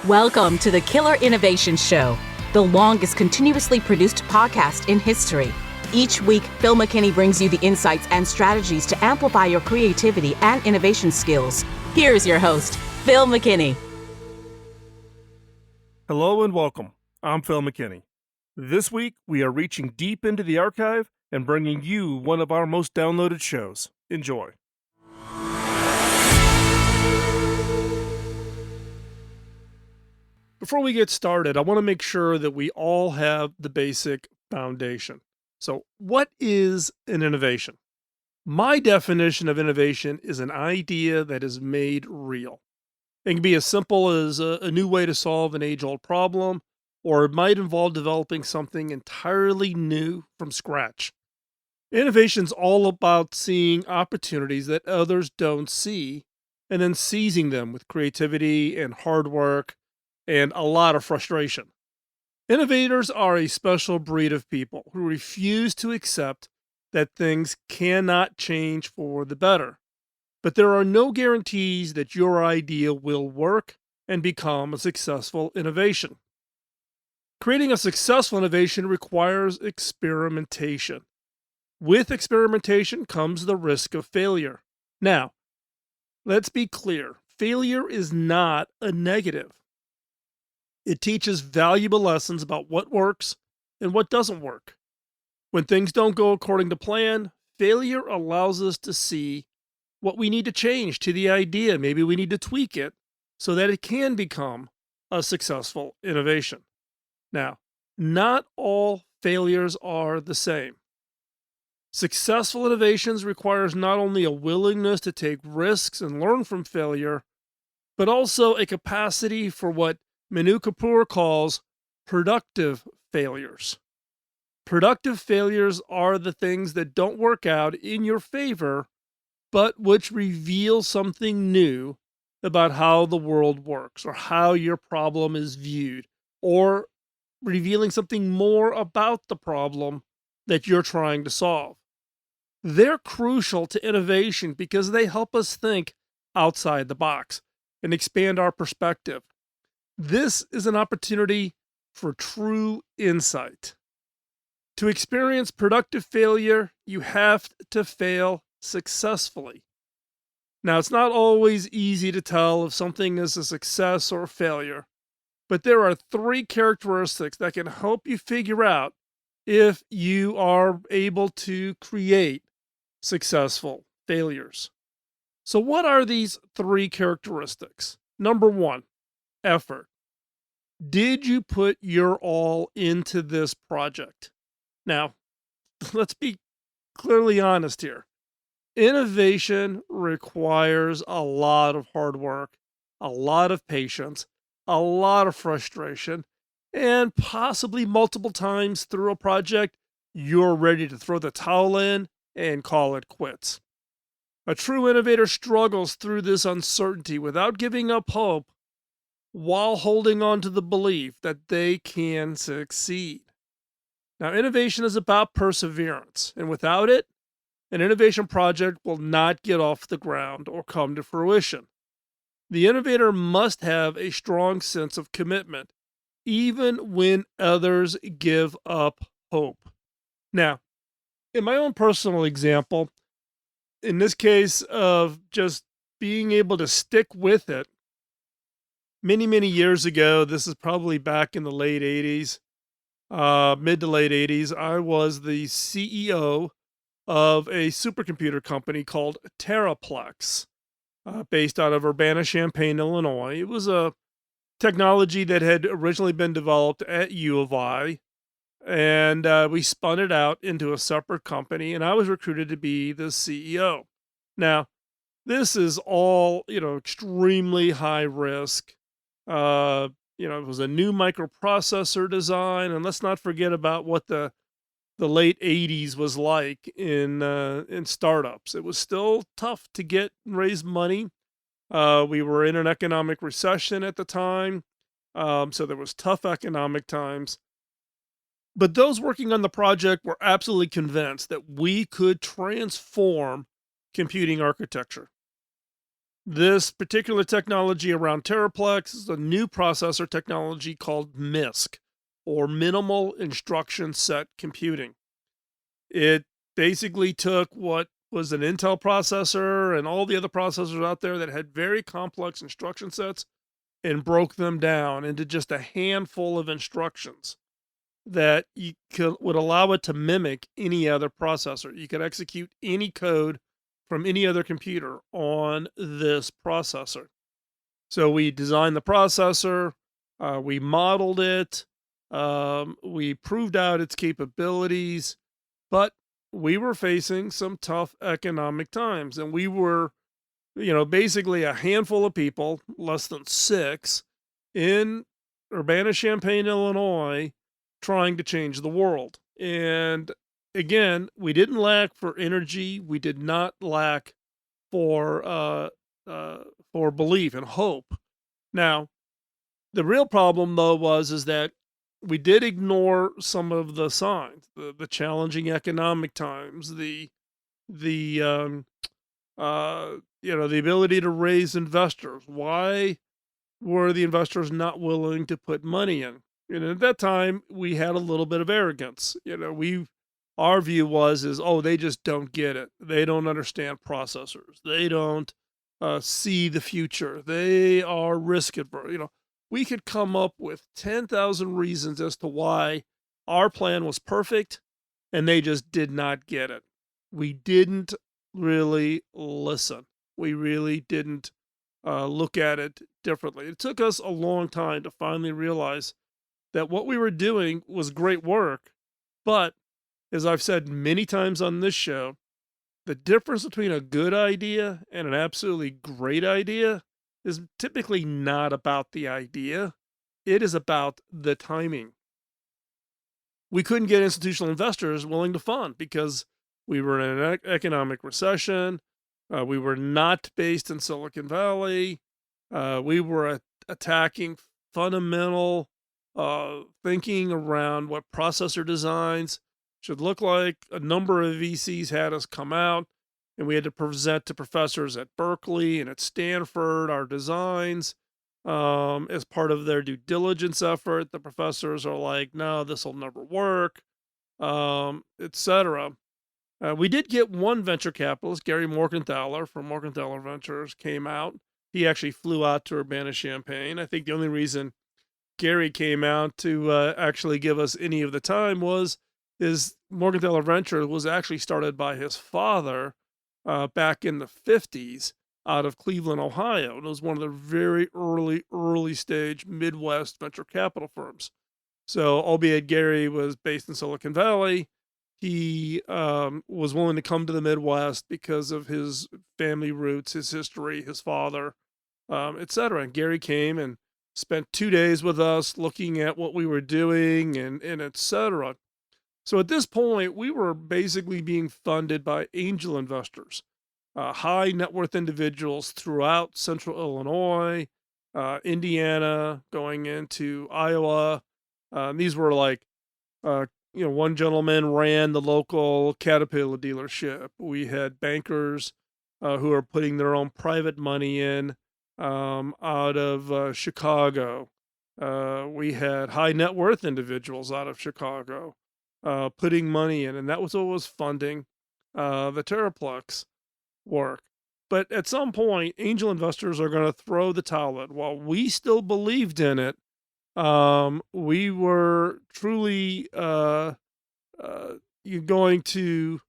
Welcome to the Killer Innovation Show, the longest continuously produced podcast in history. Each week, Phil McKinney brings you the insights and strategies to amplify your creativity and innovation skills. Here's your host, Phil McKinney. Hello and welcome. I'm Phil McKinney. This week, we are reaching deep into the archive and bringing you one of our most downloaded shows. Enjoy. Before we get started, I want to make sure that we all have the basic foundation. So, what is an innovation? My definition of innovation is an idea that is made real. It can be as simple as a new way to solve an age-old problem, or it might involve developing something entirely new from scratch. Innovation's all about seeing opportunities that others don't see, and then seizing them with creativity and hard work and a lot of frustration. Innovators are a special breed of people who refuse to accept that things cannot change for the better. But there are no guarantees that your idea will work and become a successful innovation. Creating a successful innovation requires experimentation. With experimentation comes the risk of failure. Now, let's be clear, failure is not a negative. It teaches valuable lessons about what works and what doesn't work. When things don't go according to plan, failure allows us to see what we need to change to the idea. Maybe we need to tweak it so that it can become a successful innovation. Now, not all failures are the same. Successful innovations requires not only a willingness to take risks and learn from failure, but also a capacity for what Manu Kapoor calls productive failures. Productive failures are the things that don't work out in your favor, but which reveal something new about how the world works or how your problem is viewed, or revealing something more about the problem that you're trying to solve. They're crucial to innovation because they help us think outside the box and expand our perspective. This is an opportunity for true insight. To experience productive failure, you have to fail successfully. Now, it's not always easy to tell if something is a success or a failure, but there are 3 characteristics that can help you figure out if you are able to create successful failures. So, what are these 3 characteristics? Number 1, effort. Did you put your all into this project? Now, let's be clearly honest here. Innovation requires a lot of hard work, a lot of patience, a lot of frustration, and possibly multiple times through a project, you're ready to throw the towel in and call it quits. A true innovator struggles through this uncertainty without giving up hope, while holding on to the belief that they can succeed. Now, innovation is about perseverance, and without it, an innovation project will not get off the ground or come to fruition. The innovator must have a strong sense of commitment, even when others give up hope. Now, in my own personal example, in this case of just being able to stick with it, many years ago, this is probably back in the late 80s, mid to late 80s, I was the CEO of a supercomputer company called Terraplex, based out of Urbana-Champaign, Illinois. It was a technology that had originally been developed at U of I, and we spun it out into a separate company, and I was recruited to be the CEO. Now, this is all, extremely high risk. It was a new microprocessor design, and let's not forget about what the late 80s was like in startups. It was still tough to get and raise money. We were in an economic recession at the time, so there was tough economic times. But those working on the project were absolutely convinced that we could transform computing architecture. This particular technology around Teraplex is a new processor technology called MISC, or Minimal Instruction Set Computing. It basically took what was an Intel processor and all the other processors out there that had very complex instruction sets and broke them down into just a handful of instructions that would allow it to mimic any other processor. You could execute any code from any other computer on this processor. So we designed the processor, we modeled it, we proved out its capabilities, but we were facing some tough economic times, and we were, basically a handful of people, less than six, in Urbana-Champaign, Illinois, trying to change the world. And again, we didn't lack for energy. We did not lack for belief and hope. Now, the real problem though is that we did ignore some of the signs, the challenging economic times, the the ability to raise investors. Why were the investors not willing to put money in? And at that time, we had a little bit of arrogance. Our view is, oh, they just don't get it. They don't understand processors. They don't see the future. They are risk averse. We could come up with 10,000 reasons as to why our plan was perfect, and they just did not get it. We didn't really listen. We really didn't look at it differently. It took us a long time to finally realize that what we were doing was great work, but as I've said many times on this show, the difference between a good idea and an absolutely great idea is typically not about the idea. It is about the timing. We couldn't get institutional investors willing to fund because we were in an economic recession. We were not based in Silicon Valley. We were attacking fundamental thinking around what processor designs should look like. A number of VCs had us come out, and we had to present to professors at Berkeley and at Stanford our designs as part of their due diligence effort. The professors are like, no, this will never work, etc. We did get one venture capitalist, Gary Morgenthaler from Morgenthaler Ventures, came out. He actually flew out to Urbana-Champaign. I think the only reason Gary came out to actually give us any of the time was Morgenthaler Ventures was actually started by his father back in the 50s out of Cleveland, Ohio. And it was one of the very early stage Midwest venture capital firms. So, albeit Gary was based in Silicon Valley, he was willing to come to the Midwest because of his family roots, his history, his father, etc. And Gary came and spent 2 days with us looking at what we were doing and etc. So at this point, we were basically being funded by angel investors, high net worth individuals throughout central Illinois, Indiana, going into Iowa. These were like, one gentleman ran the local Caterpillar dealership. We had bankers who are putting their own private money in out of Chicago. We had high net worth individuals out of Chicago putting money in, and that was what was funding the Teraplex work. But at some point, angel investors are going to throw the towel in. While we still believed in it, we were truly going to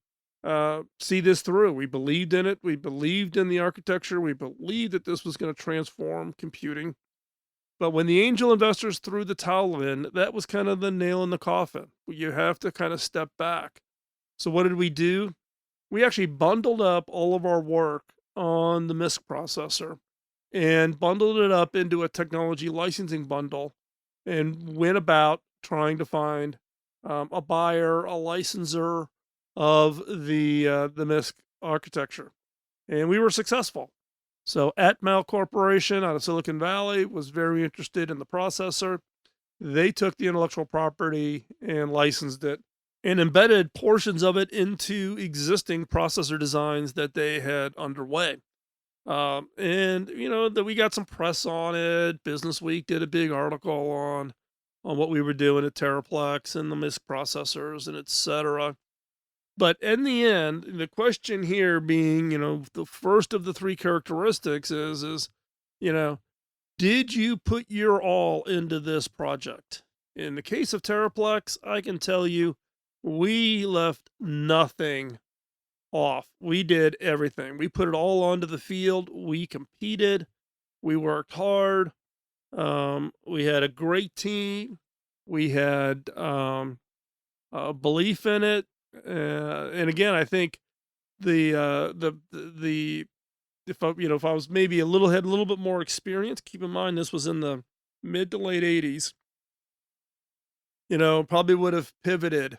see this through. We believed in it. We believed in the architecture. We believed that this was going to transform computing. But when the angel investors threw the towel in, that was kind of the nail in the coffin. You have to kind of step back. So what did we do? We actually bundled up all of our work on the MISC processor and bundled it up into a technology licensing bundle and went about trying to find a buyer, a licensor of the MISC architecture. And we were successful. So Atmel Corporation out of Silicon Valley was very interested in the processor. They took the intellectual property and licensed it and embedded portions of it into existing processor designs that they had underway. And that we got some press on it. Business Week did a big article on what we were doing at Terraplex and the MISC processors and etc. But in the end, the question here being, the first of the three characteristics is, you know, did you put your all into this project? In the case of Terraplex, I can tell you we left nothing off. We did everything. We put it all onto the field. We competed. We worked hard. We had a great team. We had belief in it. And again, I think the if I was maybe had a little bit more experience. Keep in mind this was in the mid to late '80s. Probably would have pivoted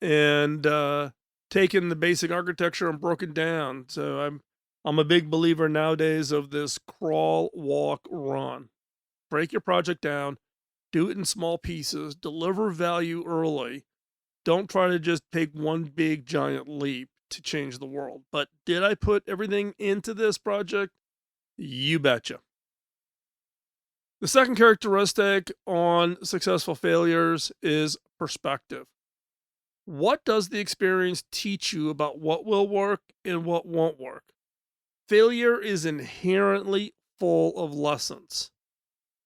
and taken the basic architecture and broken down. So I'm a big believer nowadays of this crawl, walk, run. Break your project down, do it in small pieces, deliver value early. Don't try to just take one big giant leap to change the world. But did I put everything into this project? You betcha. The second characteristic on successful failures is perspective. What does the experience teach you about what will work and what won't work? Failure is inherently full of lessons.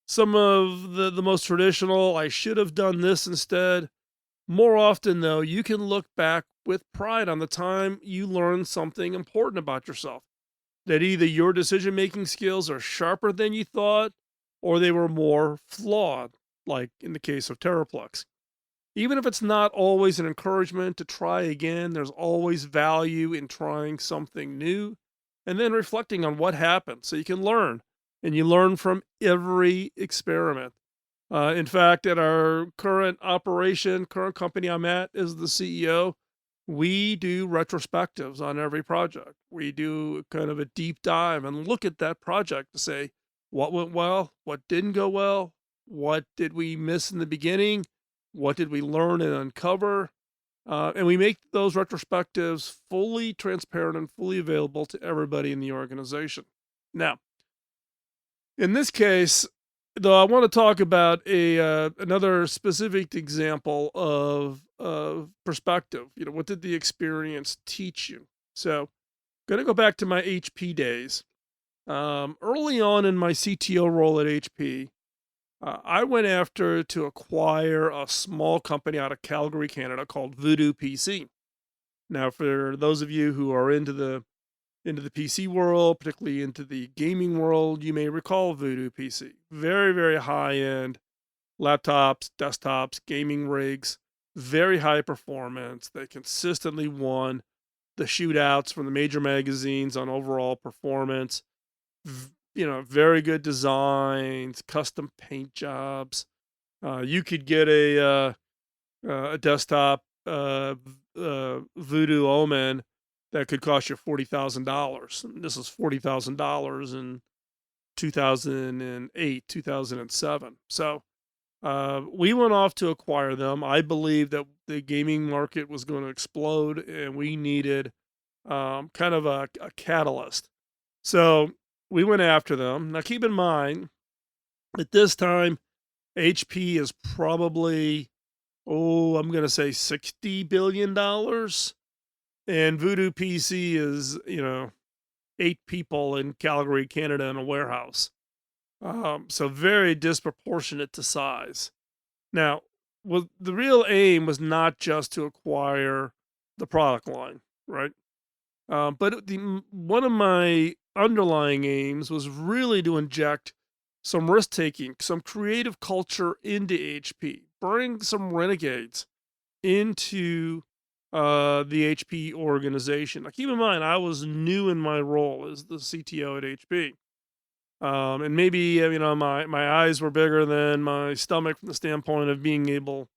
Some of the most traditional, I should have done this instead. More often, though, you can look back with pride on the time you learned something important about yourself. That either your decision making skills are sharper than you thought, or they were more flawed, like in the case of Terraplex. Even if it's not always an encouragement to try again, there's always value in trying something new and then reflecting on what happened so you can learn. And you learn from every experiment. In fact, at our current company I'm at as the CEO, we do retrospectives on every project. We do kind of a deep dive and look at that project to say what went well, what didn't go well, what did we miss in the beginning, what did we learn and uncover. And we make those retrospectives fully transparent and fully available to everybody in the organization. Now, in this case, though, I want to talk about another specific example of perspective. What did the experience teach you? So, going to go back to my HP days. Early on in my CTO role at HP, I went after to acquire a small company out of Calgary, Canada called Voodoo PC. Now, for those of you who are into the PC world, particularly into the gaming world, you may recall Voodoo PC. Very, very high end laptops, desktops, gaming rigs, very high performance. They consistently won the shootouts from the major magazines on overall performance. Very good designs, custom paint jobs. You could get a desktop Voodoo Omen that could cost you $40,000. This is $40,000 in 2008, 2007. So we went off to acquire them. I believe that the gaming market was going to explode, and we needed kind of a catalyst. So we went after them. Now, keep in mind, at this time, HP is probably, I'm going to say $60 billion. And Voodoo PC is, 8 people in Calgary, Canada in a warehouse. So very disproportionate to size. Now, the real aim was not just to acquire the product line, right? But one of my underlying aims was really to inject some risk taking, some creative culture into HP, bring some renegades into the HP organization. Now, keep in mind, I was new in my role as the CTO at HP. And maybe, my eyes were bigger than my stomach from the standpoint of being able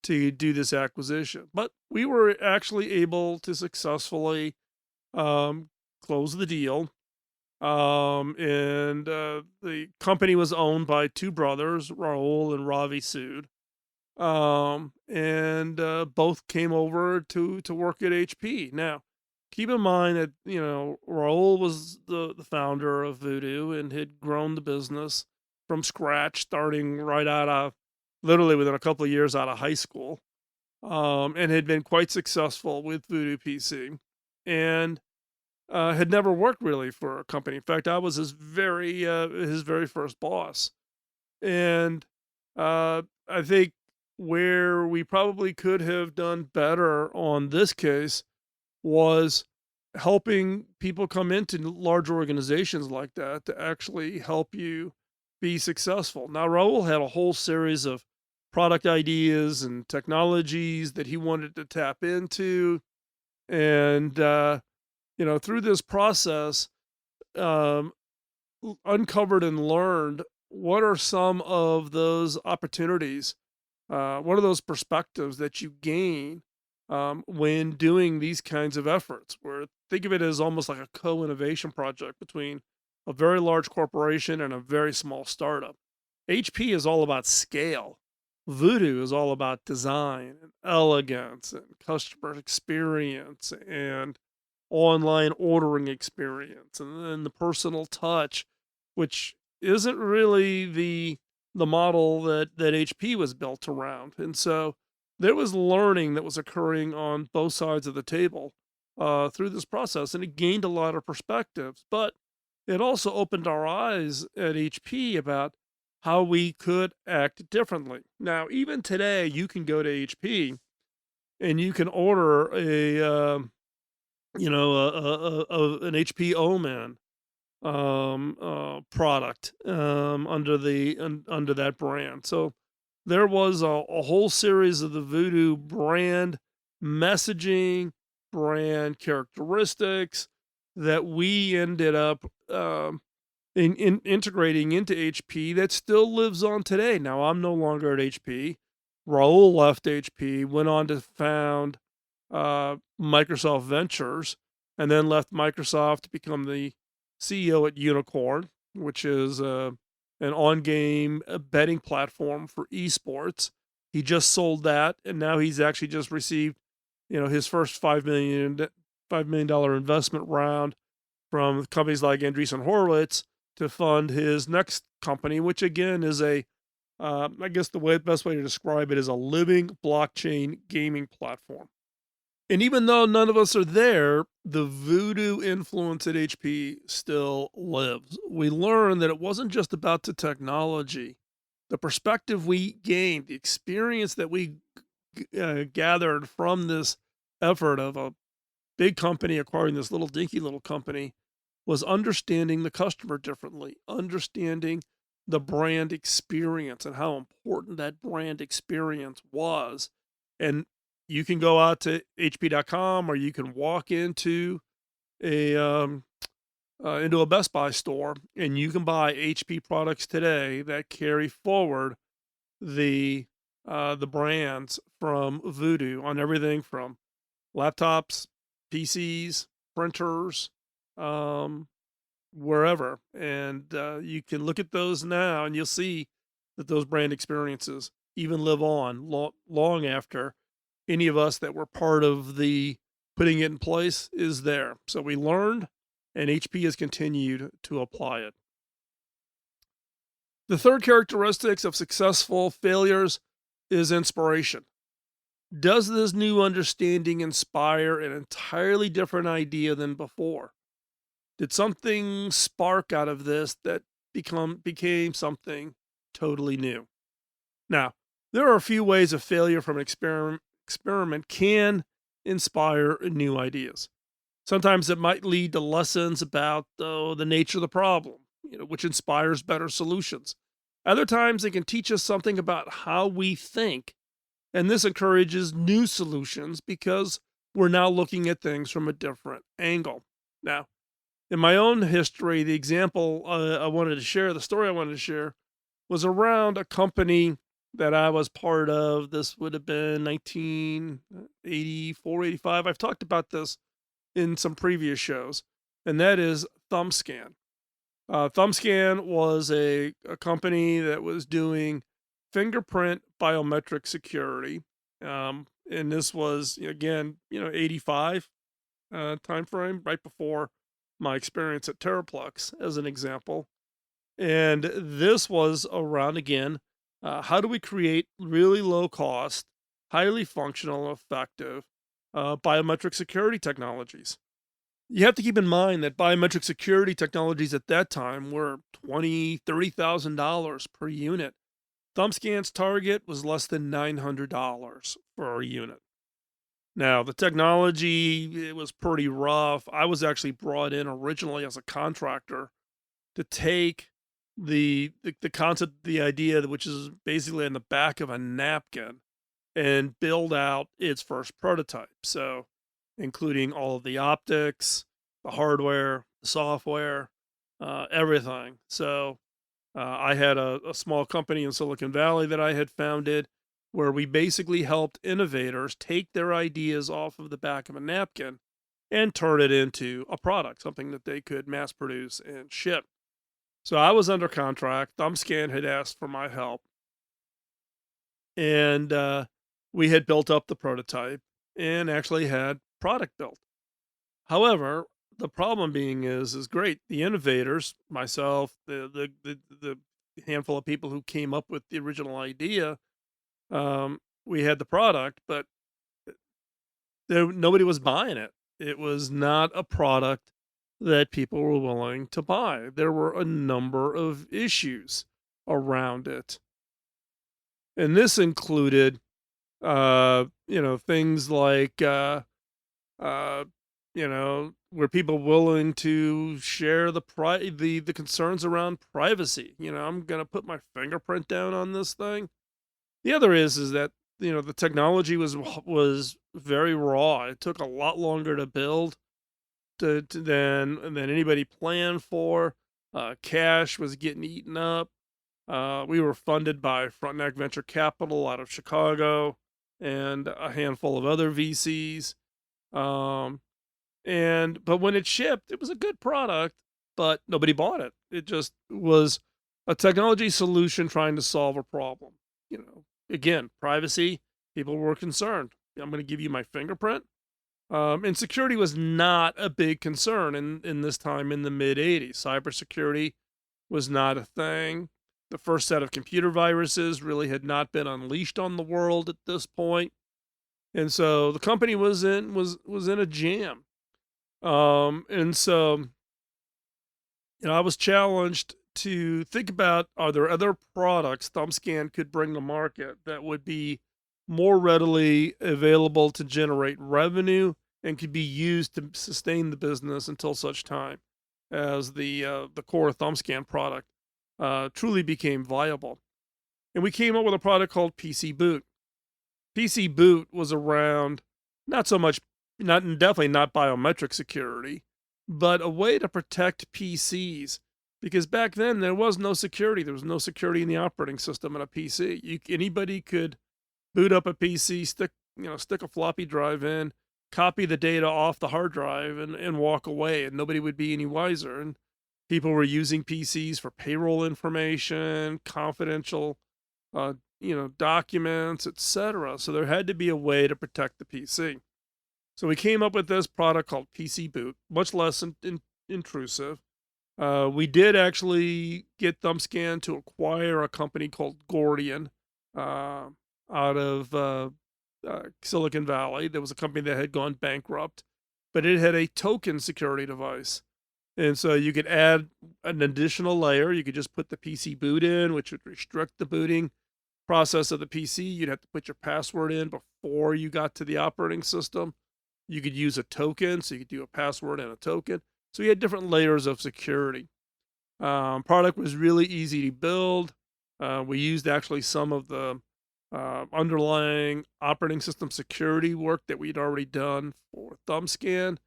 to do this acquisition. But we were actually able to successfully close the deal. And the company was owned by two brothers, Raul and Ravi Sood. And both came over to work at HP. Now, Keep in mind that, Raul was the founder of Voodoo and had grown the business from scratch, starting right out of literally within a couple of years out of high school, and had been quite successful with Voodoo PC, and had never worked really for a company. In fact, I was his very first boss, and I think where we probably could have done better on this case was helping people come into large organizations like that to actually help you be successful. Now, Raul had a whole series of product ideas and technologies that he wanted to tap into. And, through this process, um, uncovered and learned what are some of those opportunities, what are those perspectives that you gain when doing these kinds of efforts, where think of it as almost like a co-innovation project between a very large corporation and a very small startup. HP is all about scale. Voodoo is all about design and elegance and customer experience and online ordering experience and then the personal touch, which isn't really the model that HP was built around. And so there was learning that was occurring on both sides of the table through this process, and it gained a lot of perspectives. But it also opened our eyes at HP about how we could act differently. Now, even today, you can go to HP and you can order an HP Omen product under that brand. So there was a whole series of the Voodoo brand messaging, brand characteristics that we ended up integrating into HP that still lives on today. Now, I'm no longer at HP. Raul left HP, went on to found Microsoft Ventures, and then left Microsoft to become the CEO at Unicorn, which is an on-game betting platform for esports. He just sold that, and now he's actually just received, his first $5 million investment round from companies like Andreessen Horowitz to fund his next company, which again is I guess best way to describe it is a living blockchain gaming platform. And even though none of us are there, the Voodoo influence at HP still lives. We learned that it wasn't just about the technology, the perspective we gained, the experience that we gathered from this effort of a big company acquiring this little dinky little company was understanding the customer differently, understanding the brand experience and how important that brand experience was. And you can go out to HP.com or you can walk a into a Best Buy store and you can buy HP products today that carry forward the brands from Voodoo on everything from laptops, PCs, printers, um, wherever. And you can look at those now and you'll see that those brand experiences even live on long after any of us that were part of the putting it in place is there. So we learned, and HP has continued to apply it. The third characteristics of successful failures is inspiration. Does this new understanding inspire an entirely different idea than before? Did something spark out of this that became something totally new? Now, there are a few ways a failure from an experiment can inspire new ideas. Sometimes it might lead to lessons about the nature of the problem, which inspires better solutions. Other times it can teach us something about how we think, and this encourages new solutions because we're now looking at things from a different angle. Now, in my own history, the example the story I wanted to share was around a company that I was part of. This would have been 1984, 85. I've talked about this in some previous shows, and that is ThumbScan. ThumbScan was a company that was doing fingerprint biometric security. And this was, again, 85. time frame, right before my experience at Terraplex, as an example. And this was around again, how do we create really low cost, highly functional, effective biometric security technologies? You have to keep in mind that biometric security technologies at that time were $30,000 per unit. Thumbscan's target was less than $900 for a unit. Now, the technology, it was pretty rough. I was actually brought in originally as a contractor to take the concept, the idea, which is basically in the back of a napkin, and build out its first prototype. So, including all of the optics, the hardware, the software, everything. So, I had a small company in Silicon Valley that I had founded where we basically helped innovators take their ideas off of the back of a napkin and turn it into a product, something that they could mass produce and ship. So I was under contract. Thumbscan had asked for my help, and we had built up the prototype and actually had product built. However, the problem being is great. The innovators, myself, the handful of people who came up with the original idea, we had the product, but nobody was buying it. It was not a product that people were willing to buy. There were a number of issues around it. And this included, things like, uh, were people willing to share the concerns around privacy? I'm gonna put my fingerprint down on this thing. The other is that, the technology was very raw. It took a lot longer to build than anybody planned for. Cash was getting eaten up. We were funded by Frontenac Venture Capital out of Chicago and a handful of other VCs. Um, but when it shipped, it was a good product, but nobody bought it. It just was a technology solution trying to solve a problem. Again, privacy, people were concerned. I'm going to give you my fingerprint. And security was not a big concern in this time in the mid 80s. Cybersecurity was not a thing. The first set of computer viruses really had not been unleashed on the world at this point. And so the company was in a jam. And so I was challenged to think about, are there other products Thumbscan could bring to market that would be more readily available to generate revenue and could be used to sustain the business until such time as the core Thumbscan product truly became viable. And we came up with a product called PC Boot. PC Boot was around, not so much, not definitely not biometric security, but a way to protect PCs. Because back then there was no security. There was no security in the operating system in a PC. Anybody could boot up a PC, stick a floppy drive in, copy the data off the hard drive, and walk away, and nobody would be any wiser. And people were using PCs for payroll information, confidential, documents, etc. So there had to be a way to protect the PC. So we came up with this product called PC Boot, much less intrusive. We did actually get Thumbscan to acquire a company called Gordian out of Silicon Valley. There was a company that had gone bankrupt, but it had a token security device. And so you could add an additional layer. You could just put the PC boot in, which would restrict the booting process of the PC. You'd have to put your password in before you got to the operating system. You could use a token, so you could do a password and a token. So we had different layers of security. Product was really easy to build. We used actually some of the underlying operating system security work that we'd already done for Thumbscan,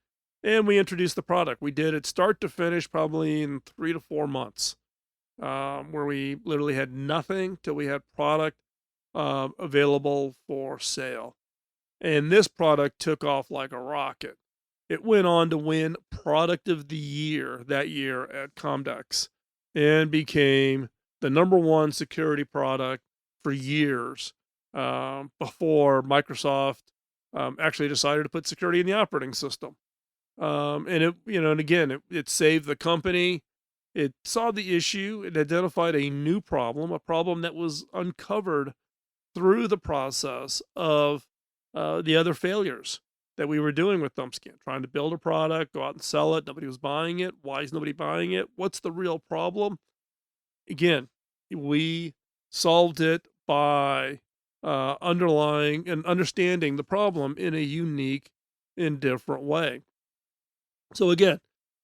and we introduced the product. We did it start to finish probably in 3 to 4 months, where we literally had nothing till we had product available for sale. And this product took off like a rocket. It went on to win Product of the Year that year at Comdex and became the number one security product for years before Microsoft actually decided to put security in the operating system. And and again, it saved the company. It saw the issue. It identified a new problem, a problem that was uncovered through the process of the other failures that we were doing with Thumbscan, trying to build a product, go out and sell it. Nobody was buying it. Why is nobody buying it? What's the real problem? Again, we solved it by underlying and understanding the problem in a unique and different way. So again,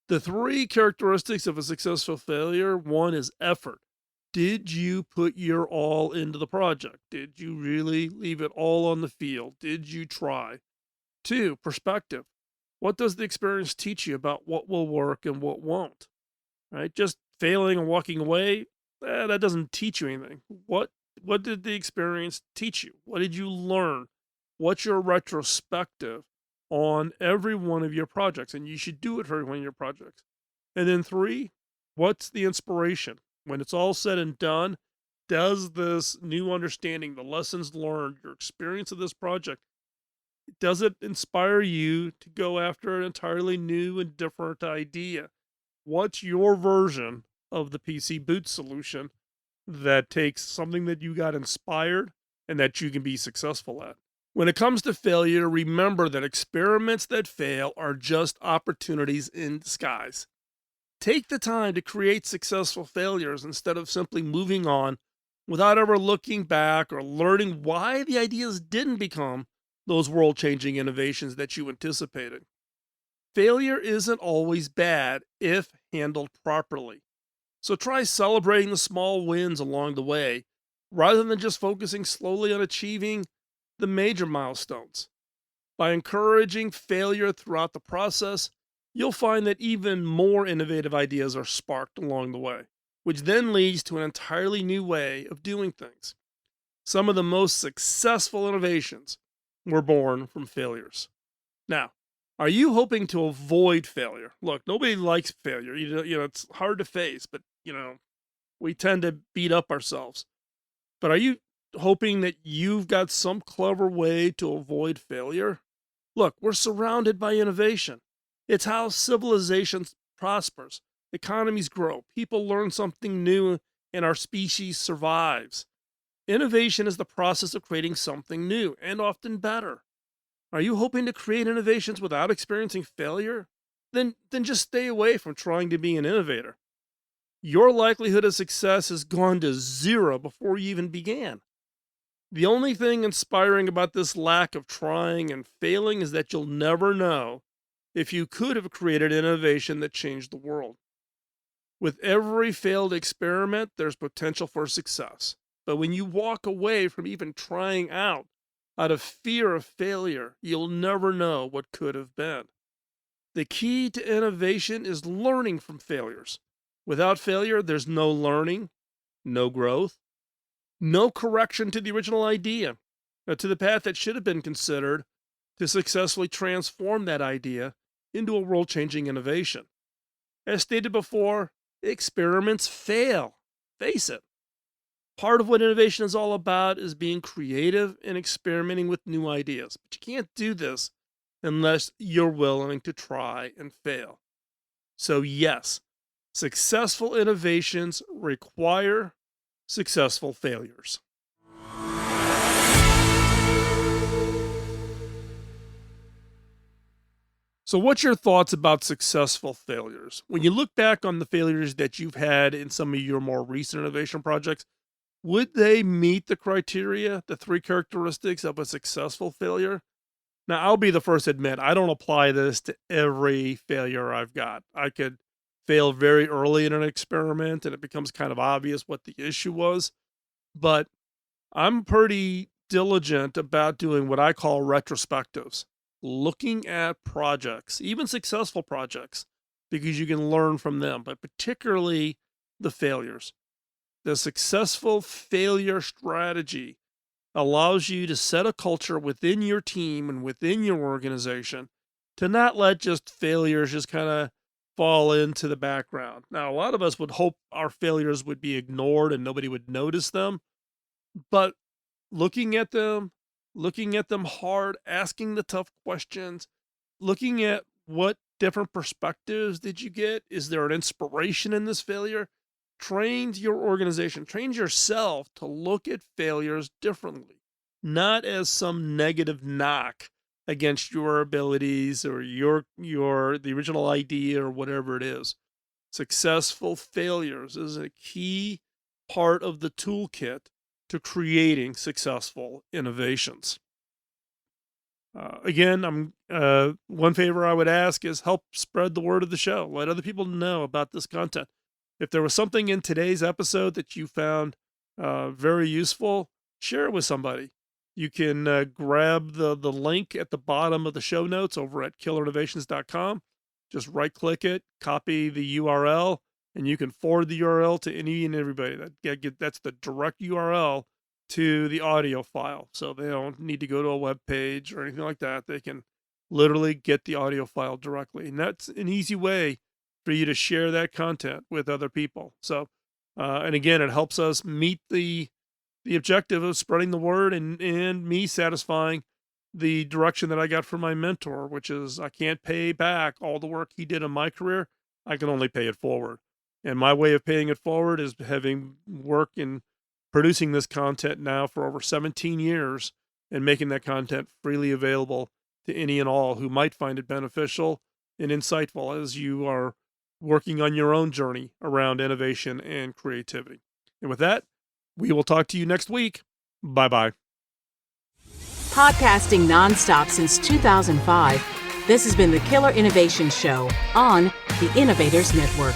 the three characteristics of a successful failure: one is effort. Did you put your all into the project? Did you really leave it all on the field? Did you try? Two, perspective. What does the experience teach you about what will work and what won't? Right? Just failing and walking away, that doesn't teach you anything. What did the experience teach you? What did you learn? What's your retrospective on every one of your projects? And you should do it for every one of your projects. And then three, what's the inspiration? When it's all said and done, does this new understanding, the lessons learned, your experience of this project, does it inspire you to go after an entirely new and different idea? What's your version of the PC boot solution that takes something that you got inspired and that you can be successful at? When it comes to failure, remember that experiments that fail are just opportunities in disguise. Take the time to create successful failures instead of simply moving on without ever looking back or learning why the ideas didn't become those world changing innovations that you anticipated. Failure isn't always bad if handled properly. So try celebrating the small wins along the way rather than just focusing slowly on achieving the major milestones. By encouraging failure throughout the process, you'll find that even more innovative ideas are sparked along the way, which then leads to an entirely new way of doing things. Some of the most successful innovations were born from failures. Now, are you hoping to avoid failure? Look, nobody likes failure. It's hard to face, but we tend to beat up ourselves. But are you hoping that you've got some clever way to avoid failure? Look, we're surrounded by innovation. It's how civilization prospers, economies grow, people learn something new, and our species survives. Innovation is the process of creating something new and often better. Are you hoping to create innovations without experiencing failure? Then just stay away from trying to be an innovator. Your likelihood of success has gone to zero before you even began. The only thing inspiring about this lack of trying and failing is that you'll never know if you could have created an innovation that changed the world. With every failed experiment, there's potential for success. But when you walk away from even trying out of fear of failure, you'll never know what could have been. The key to innovation is learning from failures. Without failure, there's no learning, no growth, no correction to the original idea, or to the path that should have been considered to successfully transform that idea into a world changing innovation. As stated before, experiments fail. Face it. Part of what innovation is all about is being creative and experimenting with new ideas. But you can't do this unless you're willing to try and fail. So, yes, successful innovations require successful failures. So, what's your thoughts about successful failures? When you look back on the failures that you've had in some of your more recent innovation projects, would they meet the criteria, the three characteristics of a successful failure? Now, I'll be the first to admit, I don't apply this to every failure I've got. I could fail very early in an experiment and it becomes kind of obvious what the issue was. But I'm pretty diligent about doing what I call retrospectives, looking at projects, even successful projects, because you can learn from them, but particularly the failures. The successful failure strategy allows you to set a culture within your team and within your organization to not let just failures just kind of fall into the background. Now, a lot of us would hope our failures would be ignored and nobody would notice them, but looking at them, looking at them hard, asking the tough questions, looking at what different perspectives did you get? Is there an inspiration in this failure? Train your organization, train yourself to look at failures differently, not as some negative knock against your abilities or the original idea or whatever it is. Successful failures is a key part of the toolkit to creating successful innovations. Again, one favor I would ask is help spread the word of the show. Let other people know about this content. If there was something in today's episode that you found very useful, share it with somebody. You can grab the link at the bottom of the show notes over at killerinnovations.com. Just right-click it, copy the URL, and you can forward the URL to any and everybody. That's the direct URL to the audio file. So they don't need to go to a web page or anything like that. They can literally get the audio file directly. And that's an easy way for you to share that content with other people. So, and again, it helps us meet the objective of spreading the word and me satisfying the direction that I got from my mentor, which is I can't pay back all the work he did in my career. I can only pay it forward. And my way of paying it forward is having work in producing this content now for over 17 years and making that content freely available to any and all who might find it beneficial and insightful as you are working on your own journey around innovation and creativity. And with that, we will talk to you next week. Bye-bye. Podcasting nonstop since 2005, this has been the Killer Innovation Show on the Innovators Network.